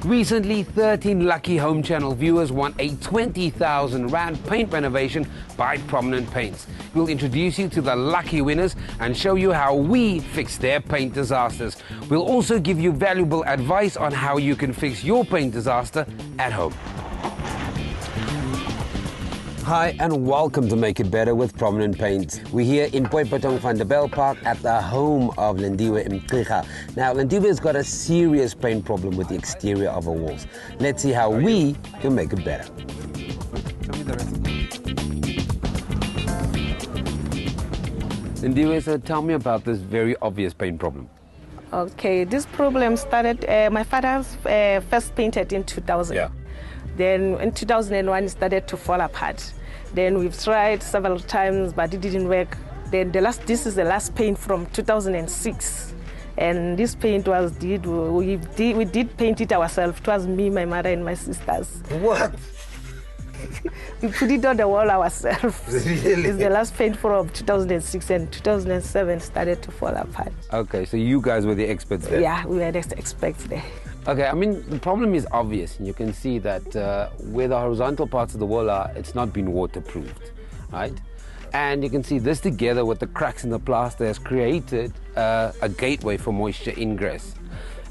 Recently, 13 lucky Home Channel viewers won a 20,000 Rand paint renovation by Prominent Paints. We'll introduce you to the lucky winners and show you how we fix their paint disasters. We'll also give you valuable advice on how you can fix your paint disaster at home. Hi and welcome to Make It Better with Prominent Paints. We're here in Vanderbijlpark at the home of Lindiwe Mcika. Now, Lindiwe's got a serious paint problem with the exterior of her walls. Let's see how we can make it better. Lindiwe, so tell me about this very obvious paint problem. Okay, this problem started, my father first painted in 2000. Yeah. Then in 2001, it started to fall apart. Then we've tried several times, but it didn't work. Then this is the last paint from 2006. And this paint was we did paint it ourselves. It was me, my mother, and my sisters. What? We put it on the wall ourselves. Really? It's the last paint from 2006, and 2007 started to fall apart. Okay, so you guys were the experts there? Yeah, we were the experts there. Okay, I mean, the problem is obvious. You can see that where the horizontal parts of the wall are, it's not been waterproofed, right? And you can see this together with the cracks in the plaster has created a gateway for moisture ingress.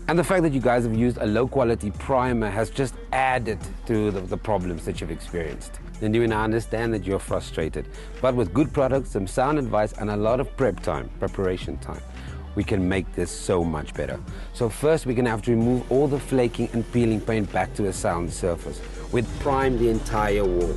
And the fact that you guys have used a low-quality primer has just added to the problems that you've experienced. And I understand that you're frustrated, but with good products, some sound advice, and a lot of preparation time, we can make this so much better. So first, we're gonna have to remove all the flaking and peeling paint back to a sound surface. We'd prime the entire wall.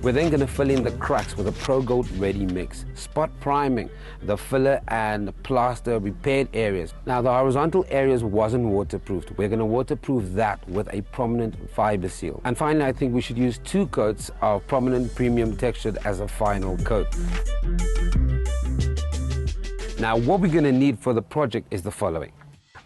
We're then gonna fill in the cracks with a Pro Gold Ready Mix, spot priming the filler and plaster repaired areas. Now, the horizontal areas wasn't waterproofed. We're gonna waterproof that with a Prominent fiber seal. And finally, I think we should use 2 coats of Prominent Premium Textured as a final coat. Now, what we're gonna need for the project is the following.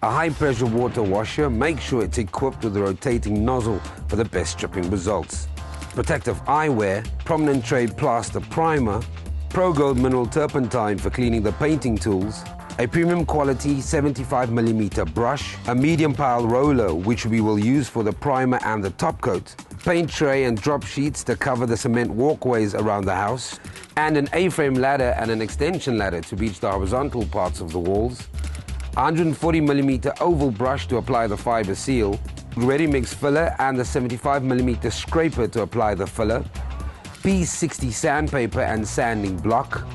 A high-pressure water washer. Make sure it's equipped with a rotating nozzle for the best stripping results. Protective eyewear, Prominent Trade Plaster Primer, Pro Gold Mineral Turpentine for cleaning the painting tools, a premium quality 75mm brush, a medium pile roller which we will use for the primer and the top coat, paint tray and drop sheets to cover the cement walkways around the house, and an A-frame ladder and an extension ladder to reach the horizontal parts of the walls, 140mm oval brush to apply the fiber seal, ready mix filler and the 75mm scraper to apply the filler, P60 sandpaper and sanding block,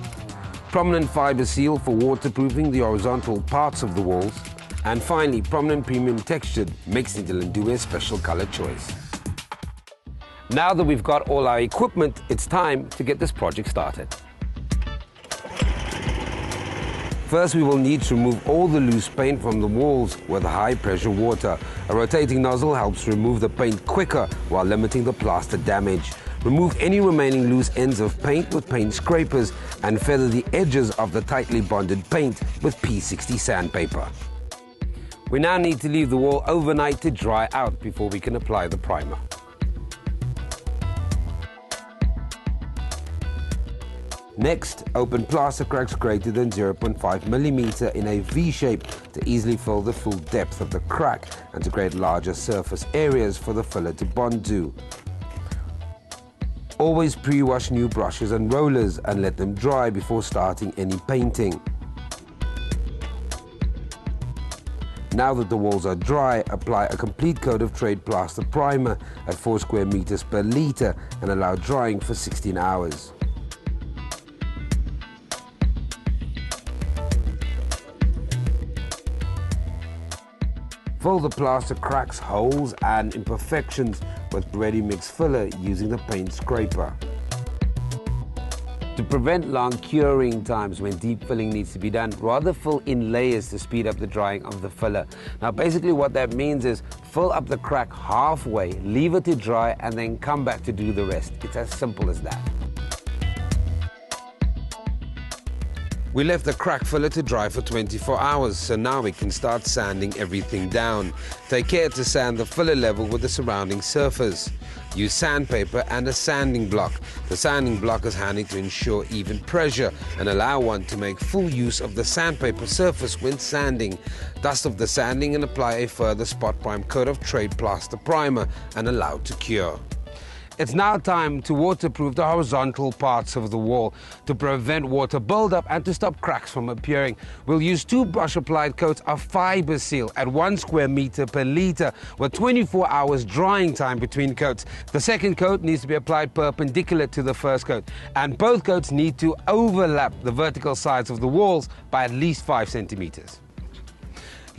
Prominent fiber seal for waterproofing the horizontal parts of the walls, and finally Prominent Premium Textured mixed into Lindiwe's special color choice. Now that we've got all our equipment, it's time to get this project started. First, we will need to remove all the loose paint from the walls with high-pressure water. A rotating nozzle helps remove the paint quicker while limiting the plaster damage. Remove any remaining loose ends of paint with paint scrapers and feather the edges of the tightly bonded paint with P60 sandpaper. We now need to leave the wall overnight to dry out before we can apply the primer. Next, open plaster cracks greater than 0.5mm in a V shape to easily fill the full depth of the crack and to create larger surface areas for the filler to bond to. Always pre-wash new brushes and rollers and let them dry before starting any painting. Now that the walls are dry, apply a complete coat of trade plaster primer at 4 square meters per litre and allow drying for 16 hours. Fill the plaster cracks, holes and imperfections with ready mix filler using the paint scraper. To prevent long curing times when deep filling needs to be done, rather fill in layers to speed up the drying of the filler. Now basically what that means is fill up the crack halfway, leave it to dry and then come back to do the rest. It's as simple as that. We left the crack filler to dry for 24 hours, so now we can start sanding everything down. Take care to sand the filler level with the surrounding surface. Use sandpaper and a sanding block. The sanding block is handy to ensure even pressure and allow one to make full use of the sandpaper surface when sanding. Dust off the sanding and apply a further spot prime coat of trade plaster primer and allow to cure. It's now time to waterproof the horizontal parts of the wall to prevent water buildup and to stop cracks from appearing. We'll use 2 brush-applied coats of fiber seal at 1 square meter per litre with 24 hours drying time between coats. The second coat needs to be applied perpendicular to the first coat, and both coats need to overlap the vertical sides of the walls by at least 5 centimeters.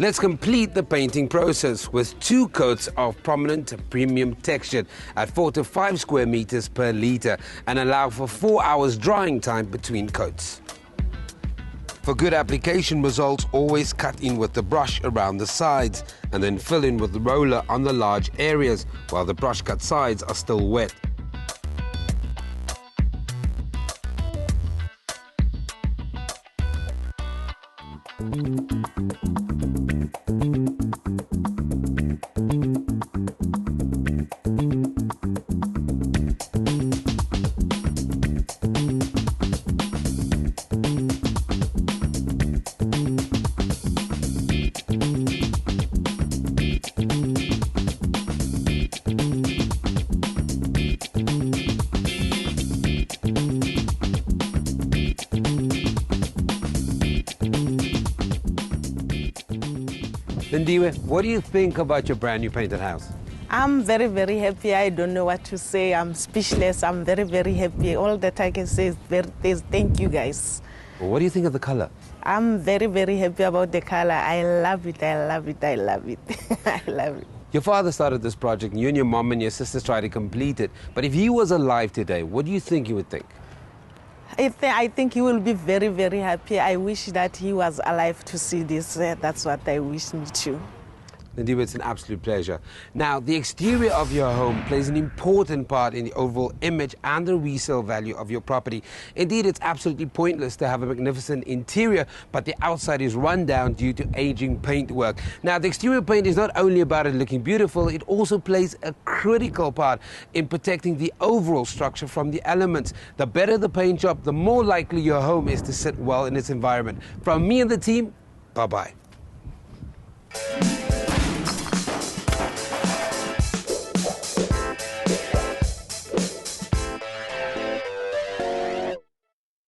Let's complete the painting process with 2 coats of prominent premium textured at 4 to 5 square meters per litre and allow for 4 hours drying time between coats. For good application results, always cut in with the brush around the sides and then fill in with the roller on the large areas while the brush cut sides are still wet. Lindiwe, what do you think about your brand new painted house? I'm very, very happy. I don't know what to say. I'm speechless. I'm very, very happy. All that I can say is thank you, guys. Well, what do you think of the color? I'm very, very happy about the color. I love it. I love it. I love it. I love it. Your father started this project, and you and your mom and your sisters tried to complete it. But if he was alive today, what do you think he would think? I think he will be very, very happy. I wish that he was alive to see this. That's what I wish me too. Lindiwe, it's an absolute pleasure. Now, the exterior of your home plays an important part in the overall image and the resale value of your property. Indeed, it's absolutely pointless to have a magnificent interior, but the outside is run down due to aging paintwork. Now, the exterior paint is not only about it looking beautiful, it also plays a critical part in protecting the overall structure from the elements. The better the paint job, the more likely your home is to sit well in its environment. From me and the team, bye-bye.